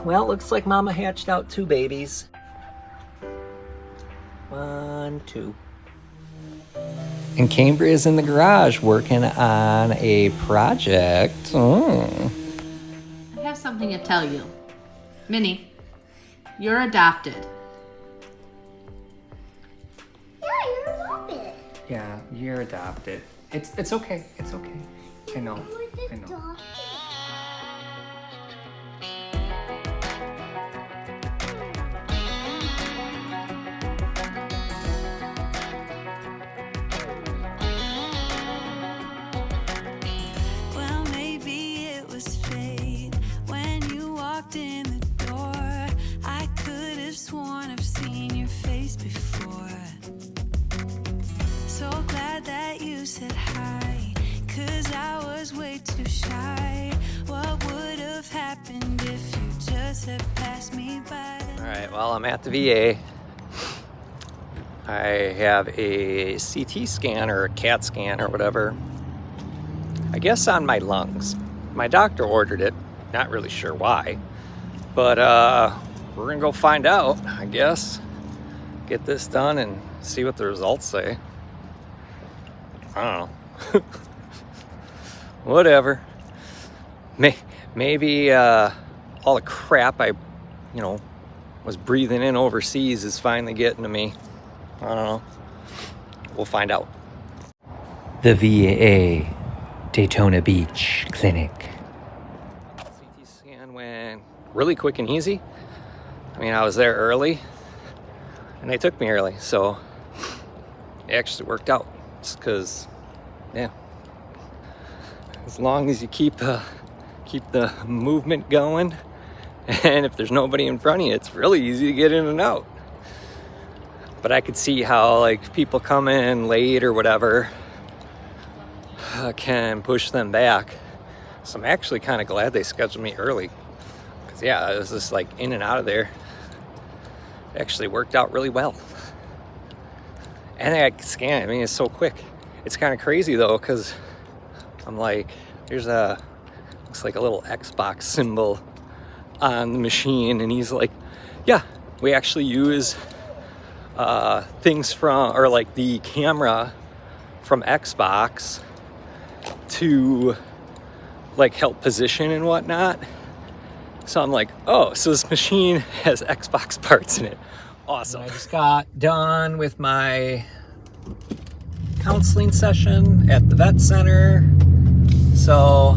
Well, looks like Mama hatched out 2 babies. 1, 2. And Cambria's in the garage working on a project. I have something to tell you. Minnie, you're adopted. Yeah, you're adopted. Yeah, you're adopted. It's okay. It's okay. I know. I know. Well, maybe it was fate when you walked in the door. I could have sworn I've seen your face before. So glad that you said hi, 'cause I was way too shy. What would have happened if you just had passed me by? All right, well, I'm at the VA. I have a CT scan or a CAT scan or whatever, I guess on my lungs. My doctor ordered it, not really sure why, but we're gonna go find out, I guess. Get this done and see what the results say. I don't know. Whatever. Maybe all the crap I, was breathing in overseas is finally getting to me. I don't know. We'll find out. The VA Daytona Beach Clinic. CT scan went really quick and easy. I mean, I was there early, and they took me early, so it actually worked out. Just because, yeah, as long as you keep the movement going, and if there's nobody in front of you, it's really easy to get in and out. But I could see how, like, people come in late or whatever can push them back. So I'm actually kind of glad they scheduled me early, because yeah, I was just like in and out of there. It actually worked out really well. And I scan it. I mean, it's so quick. It's kind of crazy though, because I'm like, looks like a little Xbox symbol on the machine, and he's like, yeah, we actually use things from, or like the camera from Xbox to like help position and whatnot. So I'm like, oh, so this machine has Xbox parts in it. Awesome. I just got done with my counseling session at the vet center. So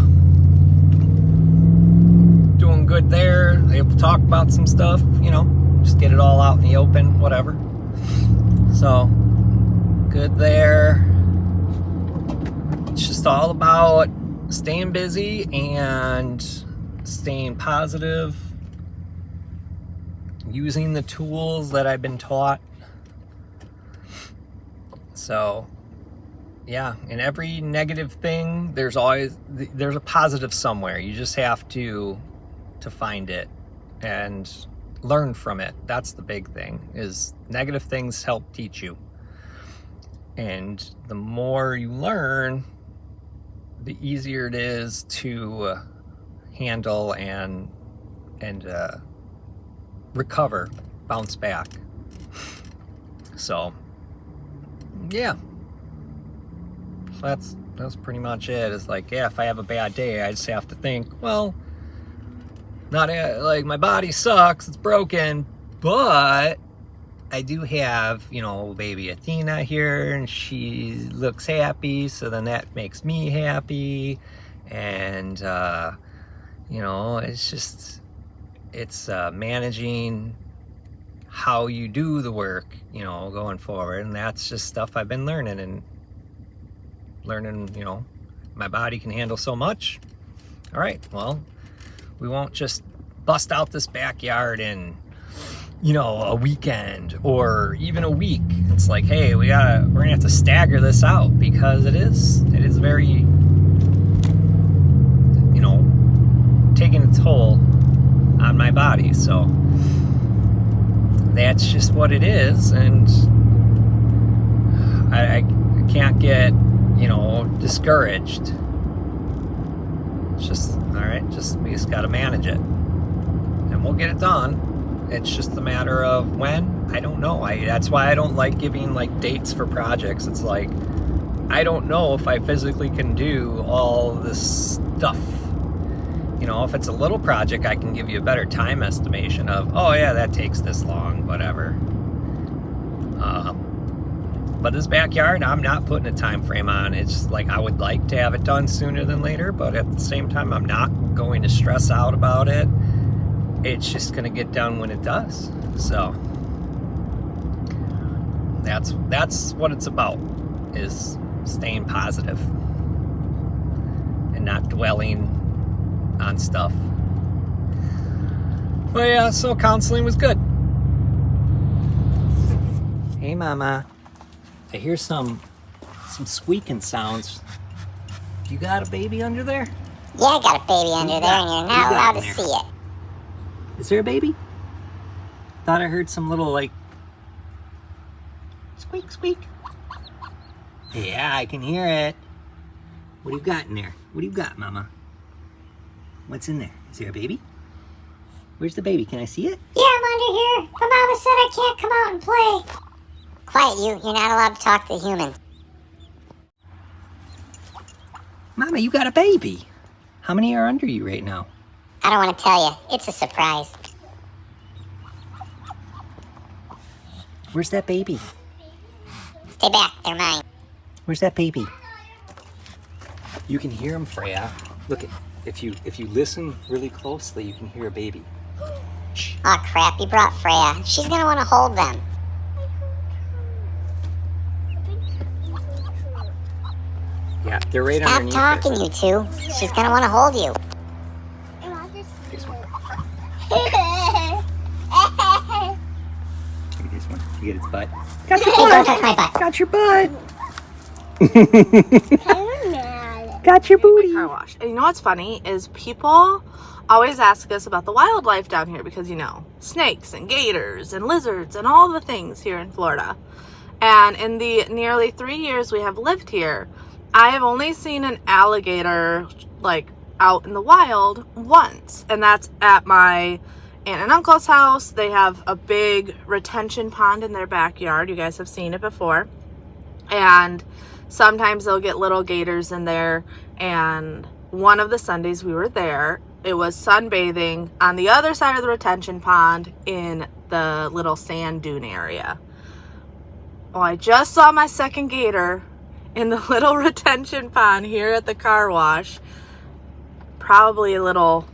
doing good there. Able to talk about some stuff, just get it all out in the open, whatever. So good there. It's just all about staying busy and staying positive, using the tools that I've been taught. So yeah, in every negative thing, there's a positive somewhere. You just have to find it and learn from it. That's the big thing, is negative things help teach you. And the more you learn, the easier it is to handle and recover, bounce back. So yeah, so that's pretty much it. It's like, yeah, if I have a bad day, I just have to think, well, not like my body sucks, it's broken, but I do have, baby Athena here, and she looks happy, so then that makes me happy. And it's managing how you do the work, going forward. And that's just stuff I've been learning, my body can handle so much. All right, well, we won't just bust out this backyard in, a weekend or even a week. It's like, hey, we're gonna have to stagger this out, because it is very, taking a toll on my body. So that's just what it is. And I can't get, discouraged. It's just, all right, we just got to manage it. And we'll get it done. It's just a matter of when. I don't know. That's why I don't like giving like dates for projects. It's like, I don't know if I physically can do all this stuff. You know, if it's a little project, I can give you a better time estimation of, oh yeah, that takes this long, whatever. But this backyard, I'm not putting a time frame on. It's just like, I would like to have it done sooner than later, but at the same time, I'm not going to stress out about it. It's just gonna get done when it does. So that's what it's about, is staying positive and not dwelling on stuff. But yeah, so counseling was good. Hey mama, I hear some squeaking sounds. You got a baby under there? Yeah, I got a baby under there, and you're not allowed to see it. Is there a baby? Thought I heard some little like squeak squeak. Yeah, I can hear it. What do you got in there? What do you got, mama? What's in there? Is there a baby? Where's the baby? Can I see it? Yeah, I'm under here. But Mama said I can't come out and play. Quiet, you. You're not allowed to talk to humans. Mama, you got a baby. How many are under you right now? I don't want to tell you. It's a surprise. Where's that baby? Stay back. They're mine. Where's that baby? You can hear him, Freya. Look, if you listen really closely, you can hear a baby. Oh crap, you brought Freya. She's gonna want to hold them. Yeah, they're right Stop underneath talking, it. you two. She's gonna want to hold you. This one. Maybe this one. You get its butt. Got your Hey, don't touch my butt. Got your butt. Got your booty. Car wash. And you know what's funny is people always ask us about the wildlife down here because, you know, snakes and gators and lizards and all the things here in Florida. And in the nearly 3 years we have lived here, I have only seen an alligator like out in the wild once, and that's at my aunt and uncle's house. They have a big retention pond in their backyard. You guys have seen it before. And sometimes they'll get little gators in there, and one of the Sundays we were there, it was sunbathing on the other side of the retention pond in the little sand dune area. Well, I just saw my second gator in the little retention pond here at the car wash. Probably a little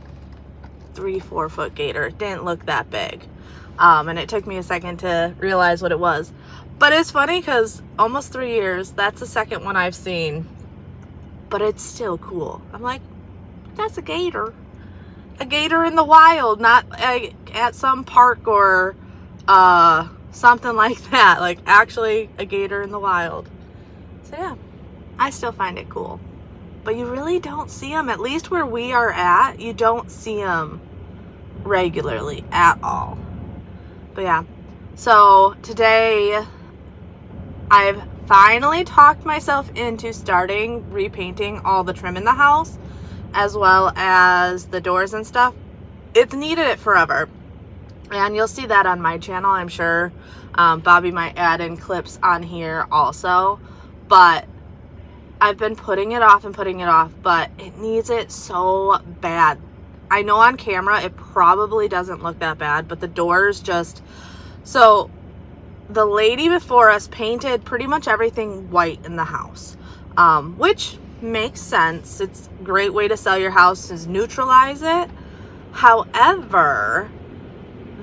3-4 foot gator. It didn't look that big. And it took me a second to realize what it was. But it's funny because almost 3 years, that's the second one I've seen. But it's still cool. I'm like, that's a gator. A gator in the wild, not at some park or something like that. Like actually a gator in the wild. So yeah, I still find it cool. But you really don't see them, at least where we are at, you don't see them regularly at all. But yeah, so today I've finally talked myself into starting repainting all the trim in the house, as well as the doors and stuff. It's needed it forever. And you'll see that on my channel, I'm sure. Bobby might add in clips on here also. But I've been putting it off, but it needs it so bad. I know on camera it probably doesn't look that bad, but the doors just... So the lady before us painted pretty much everything white in the house, which makes sense. It's a great way to sell your house, is neutralize it. However,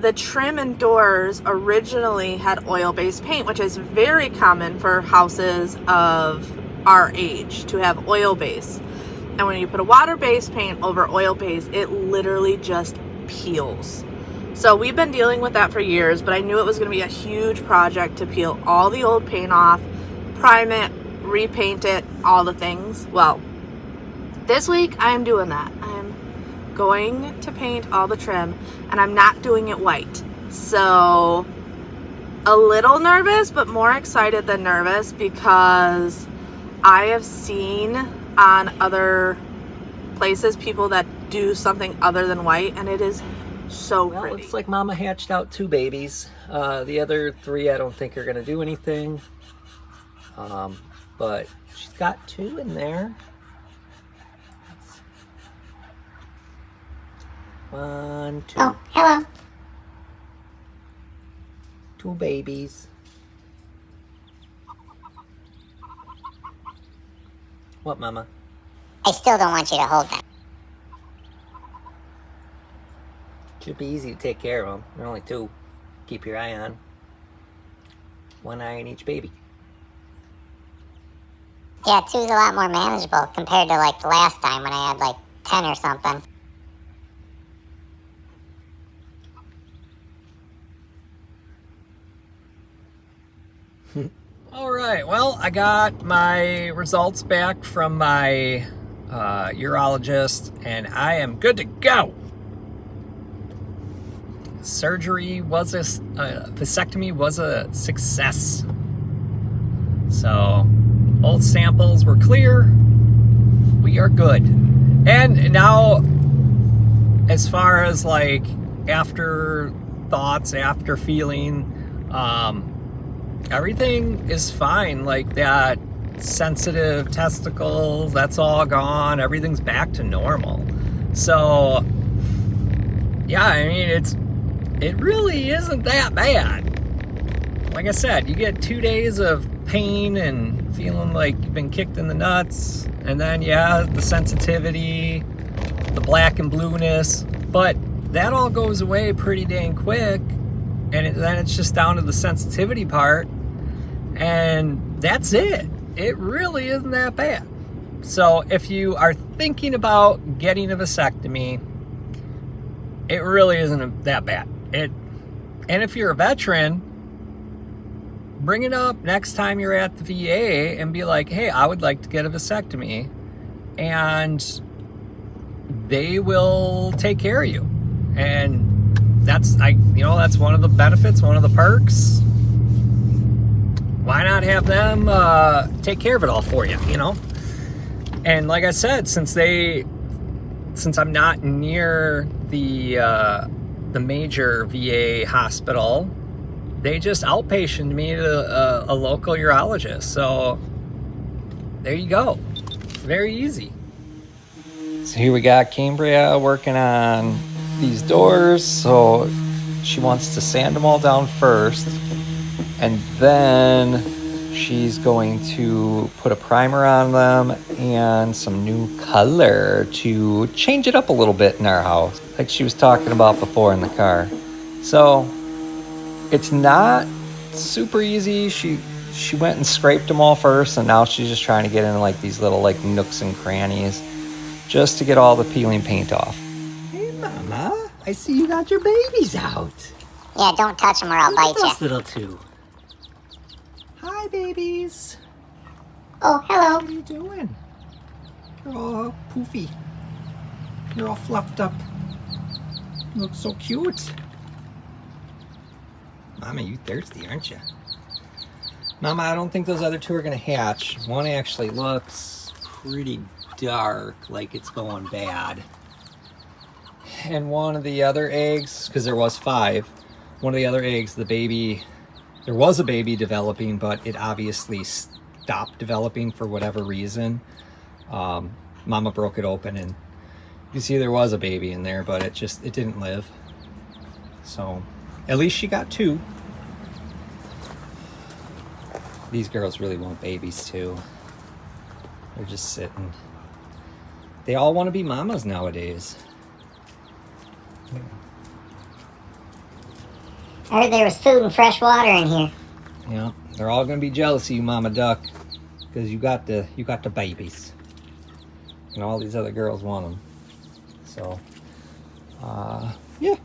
the trim and doors originally had oil-based paint, which is very common for houses of our age to have oil base. And when you put a water-based paint over oil base, it literally just peels. So we've been dealing with that for years, but I knew it was going to be a huge project to peel all the old paint off, prime it, repaint it, all the things. Well, this week I am doing that. I am going to paint all the trim, and I'm not doing it white. So a little nervous, but more excited than nervous, because I have seen on other places people that do something other than white, and it is So Well, pretty. looks like Mama hatched out 2 babies. The other 3 I don't think are gonna do anything. But she's got 2 in there. 1, 2. Oh, hello. 2 babies. What, Mama? I still don't want you to hold them. Should be easy to take care of them. They're only 2. Keep your eye on. 1 eye on each baby. Yeah, 2's a lot more manageable compared to like the last time when I had like 10 or something. All right, well, I got my results back from my urologist, and I am good to go. Surgery was vasectomy was a success. So, both samples were clear. We are good. And now, as far as like after thoughts, after feeling, everything is fine. Like that sensitive testicles, that's all gone. Everything's back to normal. So, yeah, I mean, it really isn't that bad. Like I said, you get 2 days of pain and feeling like you've been kicked in the nuts, and then yeah, the sensitivity, the black and blueness, but that all goes away pretty dang quick, and then it's just down to the sensitivity part, and that's it. It really isn't that bad. So if you are thinking about getting a vasectomy, it really isn't that bad. And if you're a veteran, bring it up next time you're at the VA and be like, hey, I would like to get a vasectomy, and they will take care of you. And that's one of the benefits, one of the perks. Why not have them take care of it all for you, you know? And like I said, since I'm not near the major VA hospital, they just outpatiented me to a local urologist. So there you go. Very easy. So here we got Cambria working on these doors. So she wants to sand them all down first, and then she's going to put a primer on them and some new color to change it up a little bit in our house, like she was talking about before in the car. So it's not super easy. She went and scraped them all first, and now she's just trying to get in like these little like nooks and crannies just to get all the peeling paint off. Hey Mama, I see you got your babies out. Yeah, don't touch them or I'll bite you. Those little 2. Hi babies. Oh, hello. What are you doing? You're all poofy. You're all fluffed up. You look so cute. Mama, you thirsty, aren't you? Mama, I don't think those other 2 are going to hatch. One actually looks pretty dark, like it's going bad. And one of the other eggs, because there was 5, one of the other eggs, there was a baby developing, but it obviously stopped developing for whatever reason. Mama broke it open, and you see there was a baby in there, but it didn't live. So at least she got 2. These girls really want babies too. They're just sitting. They all want to be mamas nowadays. I heard there was food and fresh water in here. Yeah, they're all gonna be jealous of you, Mama Duck, because you got the babies, and all these other girls want them. So, yeah.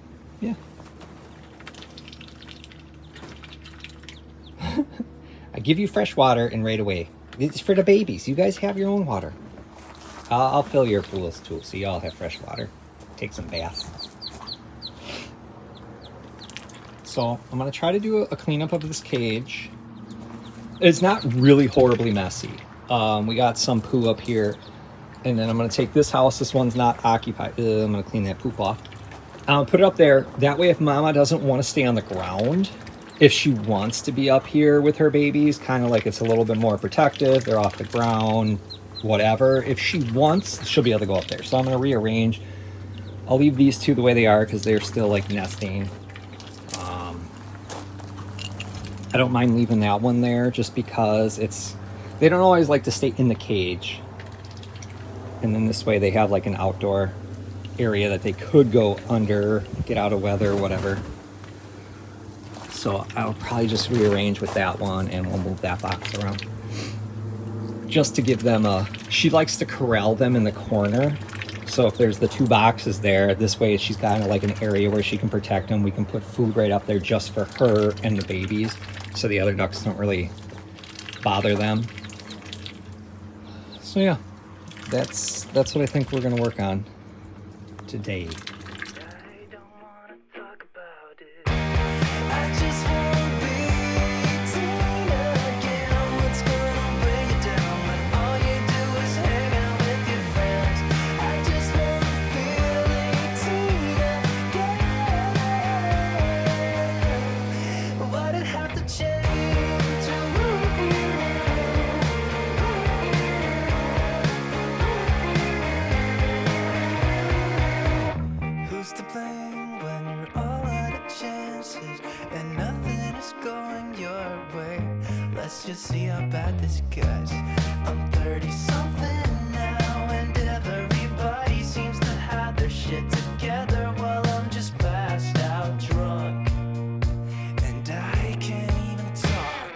I give you fresh water and right away. It's for the babies. You guys have your own water. I'll fill your pools too, so you all have fresh water. Take some baths. So I'm gonna try to do a cleanup of this cage. It's not really horribly messy. We got some poo up here, and then I'm gonna take this house. This one's not occupied. I'm gonna clean that poop off. Put it up there. That way, if Mama doesn't want to stay on the ground, if she wants to be up here with her babies, kind of like it's a little bit more protective, they're off the ground, whatever. If she wants, she'll be able to go up there. So I'm going to rearrange. I'll leave these two the way they are because they're still like nesting. I don't mind leaving that one there just because they don't always like to stay in the cage. And then this way they have like an outdoor area that they could go under, get out of weather, whatever. So I'll probably just rearrange with that one and we'll move that box around. Just to give them she likes to corral them in the corner. So if there's the two boxes there, this way she's got like an area where she can protect them. We can put food right up there just for her and the babies. So the other ducks don't really bother them. So yeah, that's what I think we're gonna work on today. Let's just see how bad this gets. I'm 30 something now, and everybody seems to have their shit together while I'm just passed out drunk, and I can't even talk.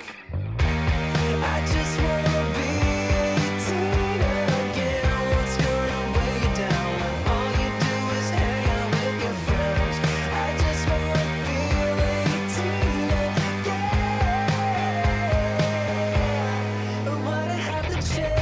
I just wanna be 18 again. What's gonna weigh you down when all you do is hang out with your friends? I just wanna feel 18 again. Why'd it have to change?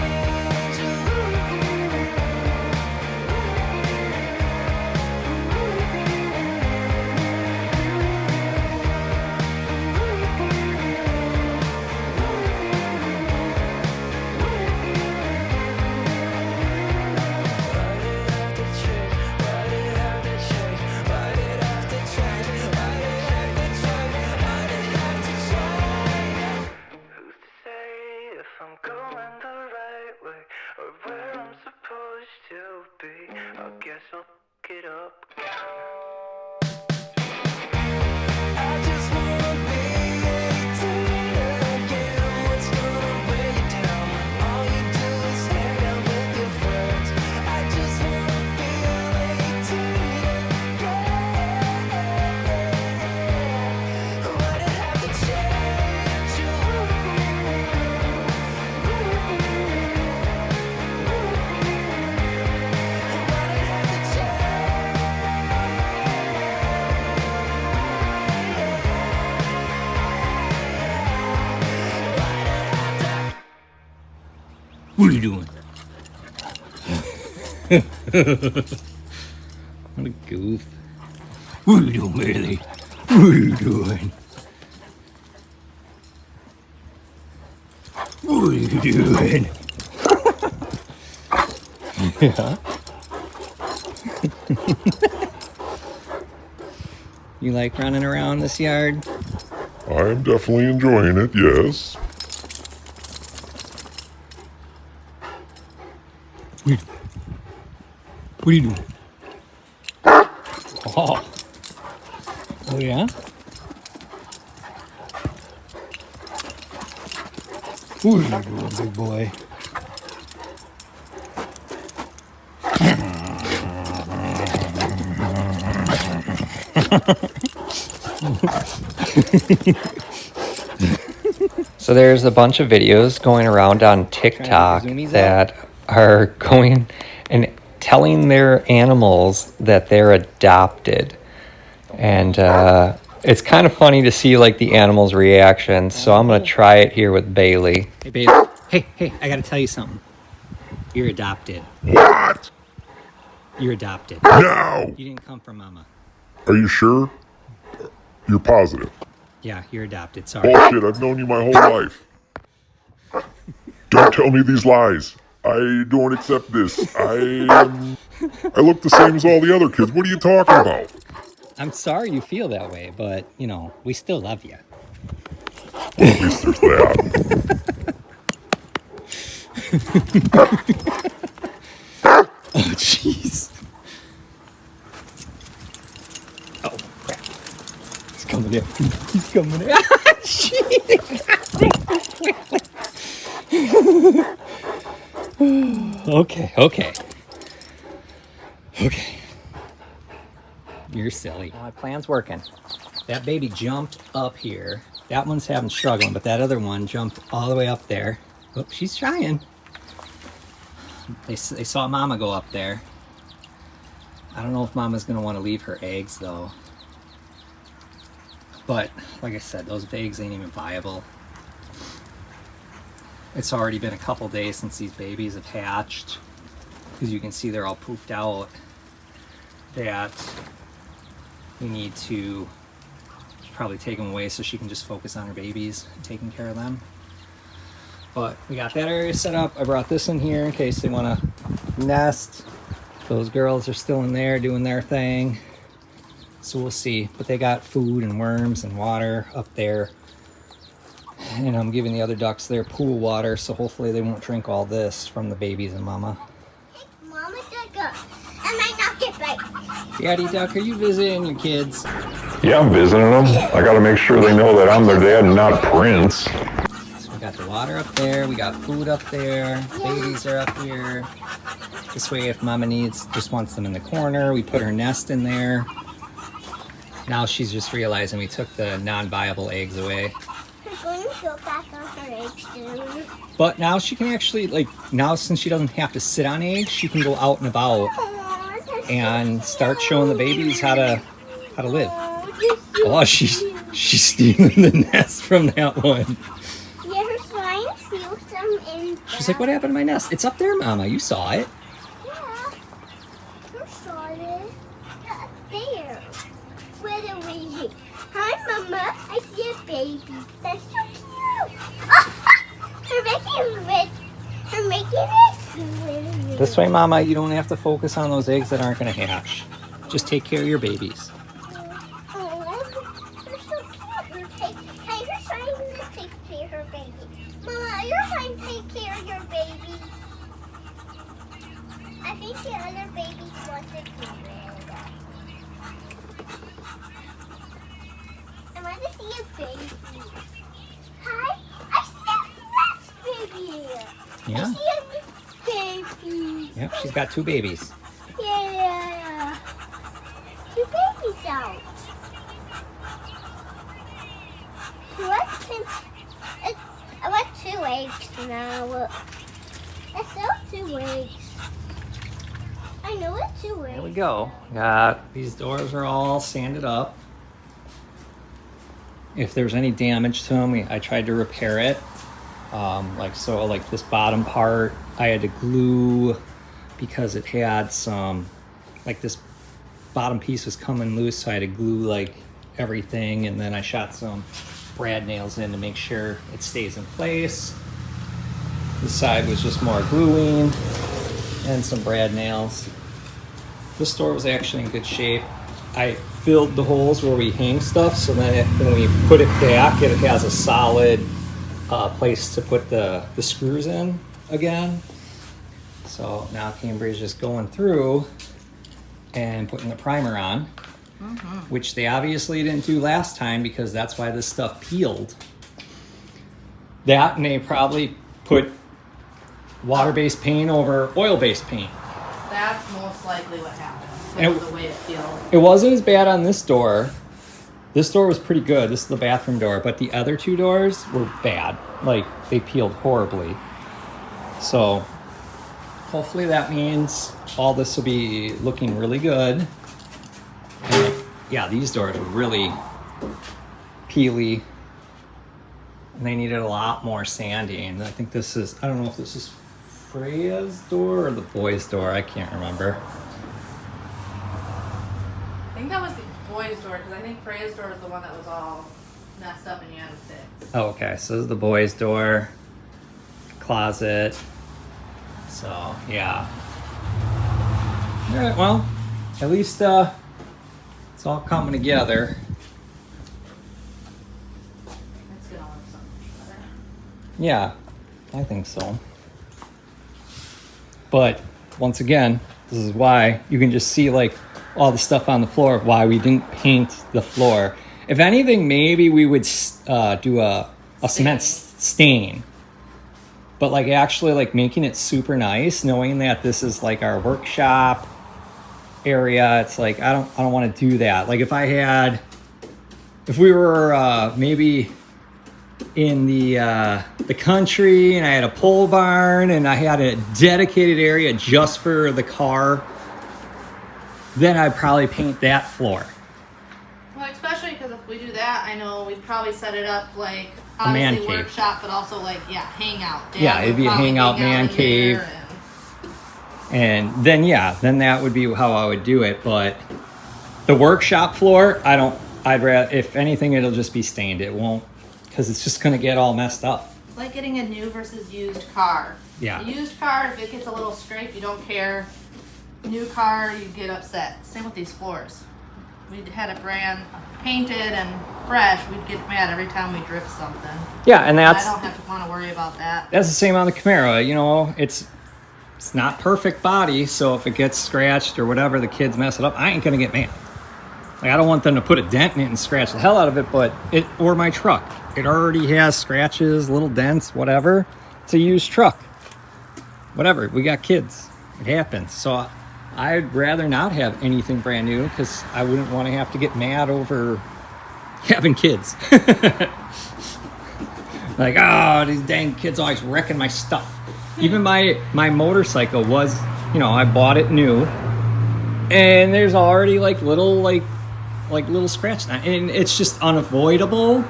What are you doing? What a goof. What are you doing, Bailey? What are you doing? What are you doing? Yeah. You like running around this yard? I'm definitely enjoying it, yes. What are you doing? Oh. Oh yeah? What are you doing, big boy? So there's a bunch of videos going around on TikTok that are going and telling their animals that they're adopted. And it's kind of funny to see like the animals' reactions. So I'm going to try it here with Bailey. Hey, Bailey. Hey, I got to tell you something. You're adopted. What? You're adopted. No! You didn't come from Mama. Are you sure? You're positive? Yeah, you're adopted. Sorry. Bullshit, I've known you my whole life. Don't tell me these lies. I don't accept this. I look the same as all the other kids. What are you talking about? I'm sorry you feel that way, but, you know, we still love you. Well, at least there's that. Oh, jeez. Oh, crap. He's coming in. He's coming in. Okay, okay. Okay. You're silly. My plan's working. That baby jumped up here. That one's having struggling, but that other one jumped all the way up there. Oh, she's trying. They saw Mama go up there. I don't know if Mama's gonna want to leave her eggs though. But like I said, those eggs ain't even viable. It's already been a couple days since these babies have hatched. As you can see, they're all poofed out. That we need to probably take them away so she can just focus on her babies and taking care of them. But we got that area set up. I brought this in here in case they want to nest. Those girls are still in there doing their thing. So we'll see. But they got food and worms and water up there. And I'm giving the other ducks their pool water, so hopefully they won't drink all this from the babies and Mama. Hey, Mama Duck, am I not get right? Daddy Duck, are you visiting your kids? Yeah, I'm visiting them. I gotta make sure they know that I'm their dad and not Prince. So we got the water up there, we got food up there, babies are up here. This way if Mama just wants them in the corner, we put her nest in there. Now she's just realizing we took the non-viable eggs away. We're going to go back on her eggs soon. But now she can actually, now since she doesn't have to sit on eggs, she can go out and about and start showing the babies how to live. Oh, she's stealing the nest from that one. Yeah, her slime steals some in. She's like, what happened to my nest? It's up there, Mama. You saw it. Yeah, her saw it. There. Where the baby? Hi, Mama. I see a baby. That's so cute. Her making it. This way, Mama, you don't have to focus on those eggs that aren't going to hatch. Just take care of your babies. I think the other babies want to do it. I want to see a baby. Hi, I see a FLUFF baby. Yeah. I see a baby. Yep, she's got two babies. Yeah. Two babies out. I want 2 eggs now. I saw 2 eggs. I know it's 2 eggs. There we go. Got these doors are all sanded up. If there's any damage to them, I tried to repair it. Like this bottom part, I had to glue because it had some, like this bottom piece was coming loose, so I had to glue like everything, and then I shot some brad nails in to make sure it stays in place. This side was just more gluing and some brad nails. This door was actually in good shape. I filled the holes where we hang stuff, so then when we put it back, it has a solid place to put the screws in again. So now Cambridge's just going through and putting the primer on, which they obviously didn't do last time because that's why this stuff peeled. That, and they probably put water-based paint over oil-based paint. That's most likely what happened. And The way it feels. it wasn't as bad on this door. This door was pretty good. This is the bathroom door, but the other two doors were bad. Like, they peeled horribly. So hopefully that means all this will be looking really good. And yeah, these doors were really peely. And they needed a lot more sanding. I think this is, I don't know if this is Freya's door or the boys' door. I can't remember. I think that was the boys' door because I think Freya's door was the one that was all messed up and you had to fix. Oh, okay, so this is the boys' door, closet. So yeah. All right, well, at least it's all coming together. It's gonna look so much better. Yeah, I think so. But once again, this is why you can just see like all the stuff on the floor, why we didn't paint the floor. If anything, maybe we would do a cement stain. But like actually like making it super nice, knowing that this is like our workshop area, it's like I don't want to do that. Like if we were maybe in the country and I had a pole barn and I had a dedicated area just for the car, then I'd probably paint that floor. Well, especially because if we do that, I know we'd probably set it up like A man obviously cave. workshop, but also like hangout. Dad Yeah, it'd be would a probably hangout hang out man in cave. there And then that would be how I would do it. But the workshop floor, I'd rather, if anything, it'll just be stained. It won't, because it's just gonna get all messed up. It's like getting a new versus used car. Yeah. A used car, if it gets a little scrape, you don't care. New car, you get upset. Same with these floors. We had a brand painted and fresh, we'd get mad every time we dripped something. Yeah, and I don't have to want to worry about that. that's the same on the Camaro. You know, it's not perfect body, so if it gets scratched or whatever, the kids mess it up, I ain't gonna get mad. Like I don't want them to put a dent in it and scratch the hell out of it, or my truck. It already has scratches, little dents, whatever. It's a used truck. Whatever, we got kids. It happens. So I'd rather not have anything brand new because I wouldn't want to have to get mad over having kids. Like, oh, these dang kids always wrecking my stuff. Even my motorcycle was, I bought it new, and there's already like little scratch, and it's just unavoidable.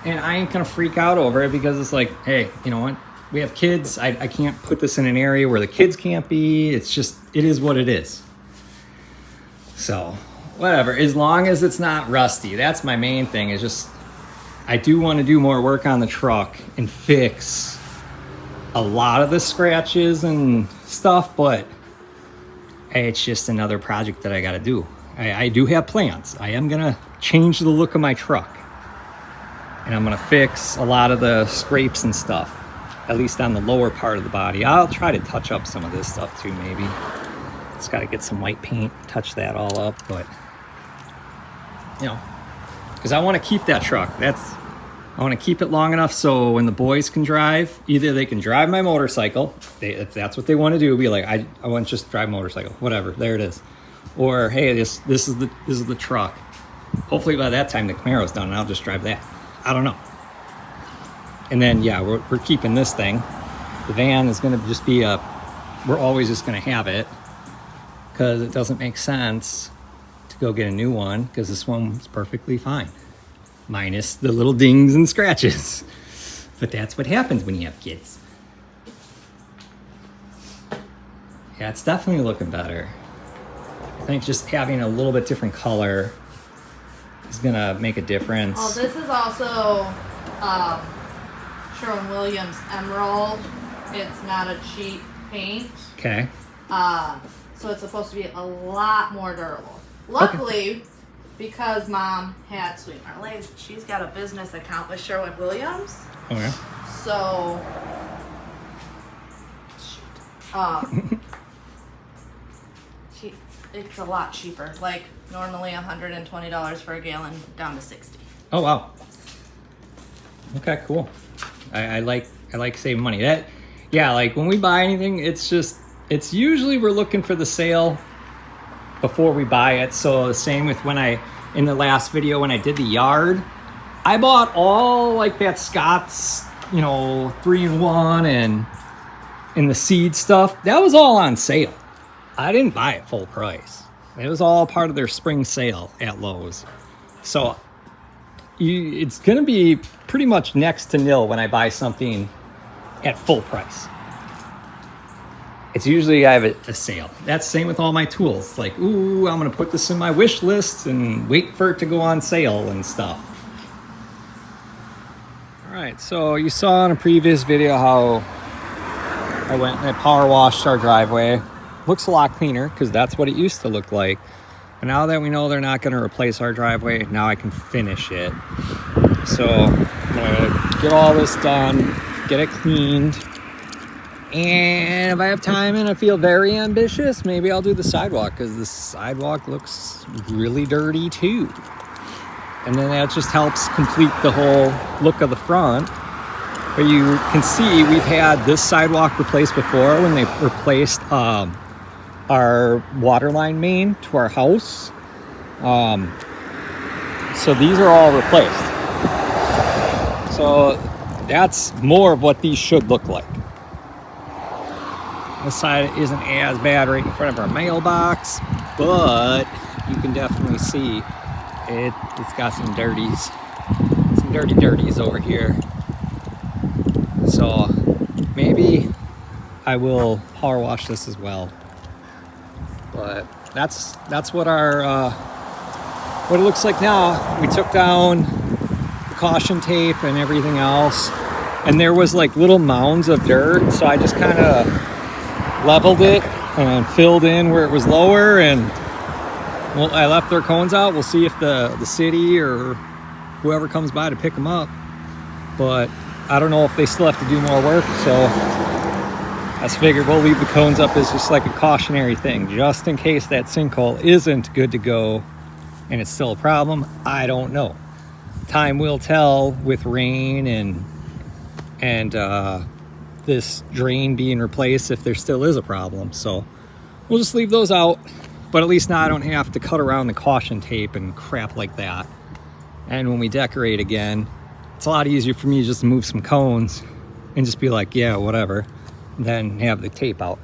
And I ain't gonna freak out over it because it's like, hey, you know what? We have kids. I can't put this in an area where the kids can't be. It is what it is. So, whatever. As long as it's not rusty. That's my main thing. Is just, I do want to do more work on the truck and fix a lot of the scratches and stuff, but it's just another project that I got to do. I do have plans. I am going to change the look of my truck. And I'm going to fix a lot of the scrapes and stuff, at least on the lower part of the body. I'll try to touch up some of this stuff too, maybe. Just got to get some white paint, touch that all up, but, because I want to keep that truck. I want to keep it long enough so when the boys can drive, either they can drive my motorcycle, if that's what they want to do, be like, I want to just drive motorcycle, whatever, there it is. Or, hey, this is the truck. Hopefully by that time the Camaro's done and I'll just drive that. I don't know. And then, yeah, we're keeping this thing. The van is going to just be we're always just going to have it because it doesn't make sense to go get a new one because this one's perfectly fine. Minus the little dings and scratches. But that's what happens when you have kids. Yeah, it's definitely looking better. I think just having a little bit different color is gonna make a difference. Well, this is also Sherwin-Williams Emerald. It's not a cheap paint. Okay. So it's supposed to be a lot more durable. Luckily, because Mom had Sweet Marley's, she's got a business account with Sherwin-Williams. Okay. So, it's a lot cheaper. Like normally $120 for a gallon, down to $60. Oh wow. Okay, cool. I like saving money. Like when we buy anything, it's usually we're looking for the sale before we buy it. So the same with in the last video when I did the yard, I bought all like that Scott's, 3-in-1 and the seed stuff. That was all on sale. I didn't buy it full price. It was all part of their spring sale at Lowe's. So it's going to be pretty much next to nil when I buy something at full price. It's usually I have a sale. That's the same with all my tools. Like, ooh, I'm going to put this in my wish list and wait for it to go on sale and stuff. All right, so you saw in a previous video how I went and I power washed our driveway. Looks a lot cleaner because that's what it used to look like. But now that we know they're not going to replace our driveway, now I can finish it. So I'm going to get all this done, get it cleaned. And if I have time and I feel very ambitious, maybe I'll do the sidewalk because the sidewalk looks really dirty too. And then that just helps complete the whole look of the front. But you can see we've had this sidewalk replaced before when they replaced our water line main to our house. So these are all replaced. So that's more of what these should look like. This side isn't as bad right in front of our mailbox, but you can definitely see it's got some dirties, some dirties over here. So maybe I will power wash this as well. But that's what our what it looks like now. We took down the caution tape and everything else, and there was like little mounds of dirt, so I just kind of leveled it and filled in where it was lower, and well, I left their cones out. We'll see if the city or whoever comes by to pick them up, but I don't know if they still have to do more work, so I just figured we'll leave the cones up as just like a cautionary thing, just in case that sinkhole isn't good to go and it's still a problem. I don't know. Time will tell with rain and this drain being replaced if there still is a problem. So we'll just leave those out, but at least now I don't have to cut around the caution tape and crap like that. And when we decorate again, it's a lot easier for me just to move some cones and just be like, yeah, whatever, than have the tape out.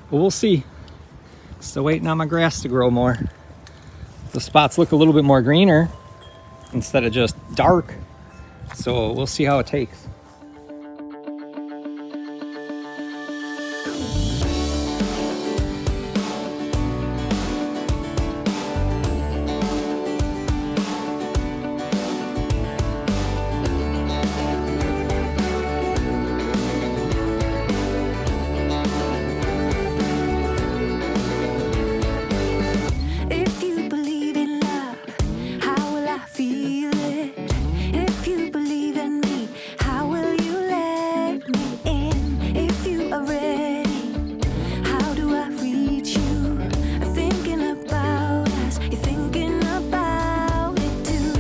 But we'll see. Still waiting on my grass to grow more. The spots look a little bit more greener instead of just dark. So we'll see how it takes. If you believe in love, how will I feel it? If you believe in me, how will you let me in? If you are ready, how do I reach you? I'm thinking about us, you're thinking about it too.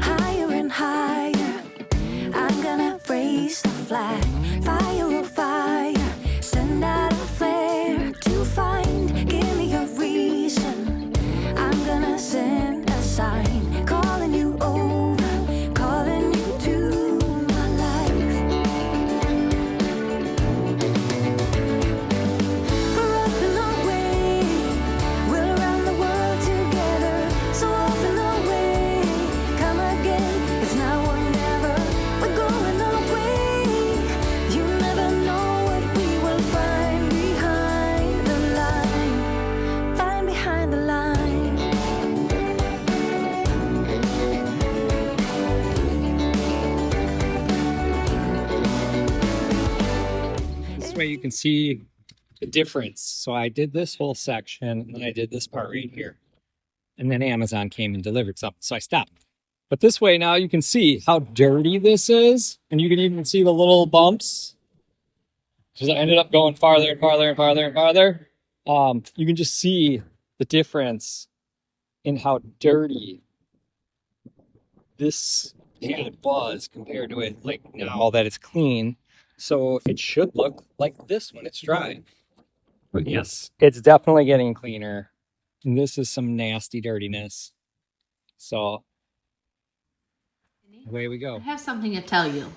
Higher and higher, I'm gonna raise the flag. Fire oh fire, send out a flare to find. Give me a reason. I'm gonna send a sign, calling you over, calling you to my life. We're off and away, we're around the world together. So off and away, come again. It's now or never. We're going away. You never know what we will find behind the line. Find behind the line. This way you can see the difference. So I did this whole section and then I did this part right here. And then Amazon came and delivered something. So I stopped. But this way now you can see how dirty this is. And you can even see the little bumps. Because I ended up going farther and farther and farther and farther. You can just see the difference in how dirty this pad was compared to it like now that it's clean. So it should look like this when it's dry. But yes, it's definitely getting cleaner. And this is some nasty dirtiness. So away we I go. have something to tell you.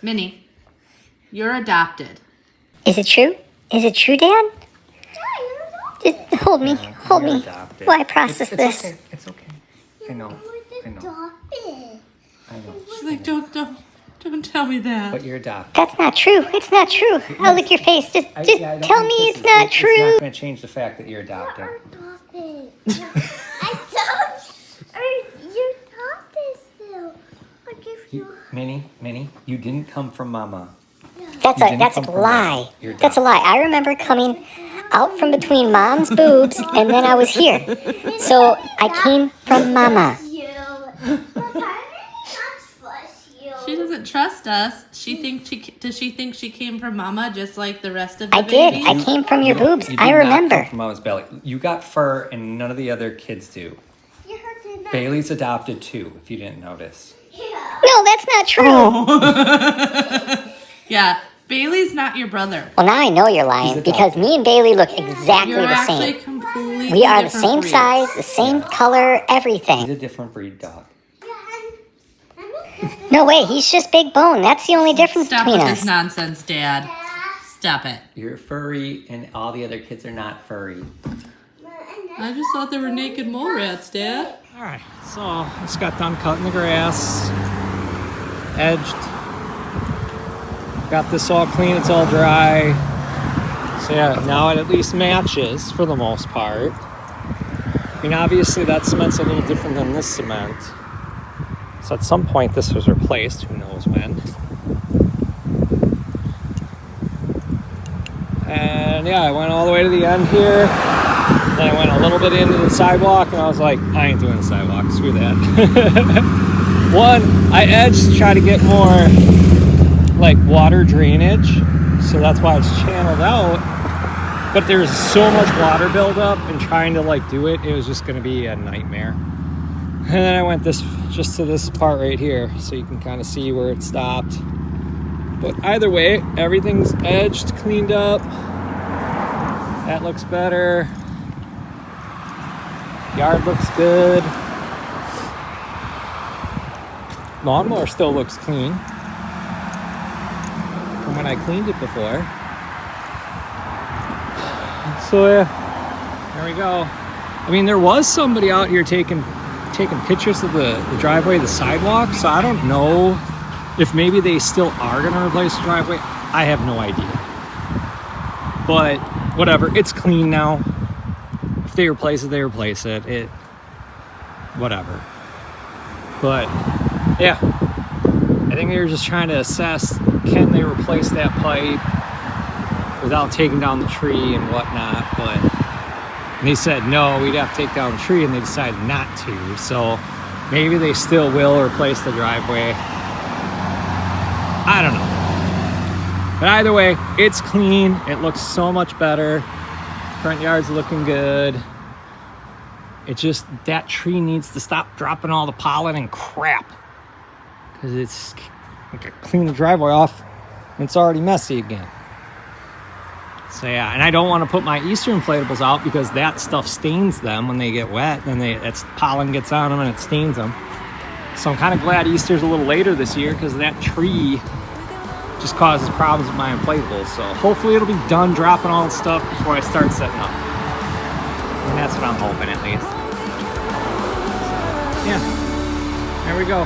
Minnie, you're adopted. Is it true? Is it true, Dan? Just hold me. Hold me while I process this. Okay. It's okay. I know. I know. She's like, don't tell me that. But you're adopted. That's not true. It's not true. I'll lick your face. Just I don't tell think me this it's is- not It's true. not going to change the fact that you're adopted. Minnie, you didn't come from Mama. That's You a didn't that's come a from lie. Mama. You're That's a dumb. lie. I remember coming out from between Mom's boobs, and then I was here. So I came from Mama. You. But I didn't trust you. She doesn't trust us. Does she think she came from Mama just like the rest of the I did. babies? I came from your boobs. You did I not remember. come from Mama's belly. You got fur, and none of the other kids do. You heard me not. Bailey's adopted too, if you didn't notice. Yeah. No, that's not true. Oh. Yeah, Bailey's not your brother. Well, now I know you're lying He's because adopted. me and Bailey look exactly You're the actually same. completely We are the different same breeds. size, the same color, He's everything. a different breed dog. No way, he's just big bone. That's the only difference Stop between with us. this nonsense, Dad. Stop it. You're furry, and all the other kids are not furry. I just thought they were naked mole rats, Dad. All right, so just got done cutting the grass, edged. Got this all clean, it's all dry. So yeah, now it at least matches for the most part. I mean, obviously that cement's a little different than this cement. So at some point this was replaced, who knows when. And yeah, I went all the way to the end here. Then I went a little bit into the sidewalk and I was like, I ain't doing the sidewalk, screw that. One, I edged to try to get more like water drainage, so that's why it's channeled out. But there's so much water buildup, and trying to like do it, it was just gonna be a nightmare. And then I went just to this part right here, so you can kind of see where it stopped. But either way, everything's edged, cleaned up. That looks better. Yard looks good. Lawnmower still looks clean from when I cleaned it before. So yeah, there we go. I mean, there was somebody out here taking pictures of the driveway, the sidewalk, so I don't know if maybe they still are gonna replace the driveway. I have no idea. But whatever, it's clean now. If they replace it, they replace it. Whatever. But yeah, I think they were just trying to assess, can they replace that pipe without taking down the tree and whatnot. But they said no, we'd have to take down the tree, and they decided not to. So maybe they still will replace the driveway. I don't know. But either way, it's clean. It looks so much better. Front yard's looking good. It just, that tree needs to stop dropping all the pollen and crap. Because it's, I can clean the driveway off, and it's already messy again. So yeah, and I don't want to put my Easter inflatables out because that stuff stains them when they get wet, and that's pollen gets on them and it stains them. So I'm kind of glad Easter's a little later this year because that tree just causes problems with my inflatables. So hopefully it'll be done dropping all the stuff before I start setting up. And that's what I'm hoping, at least. So, yeah, there we go.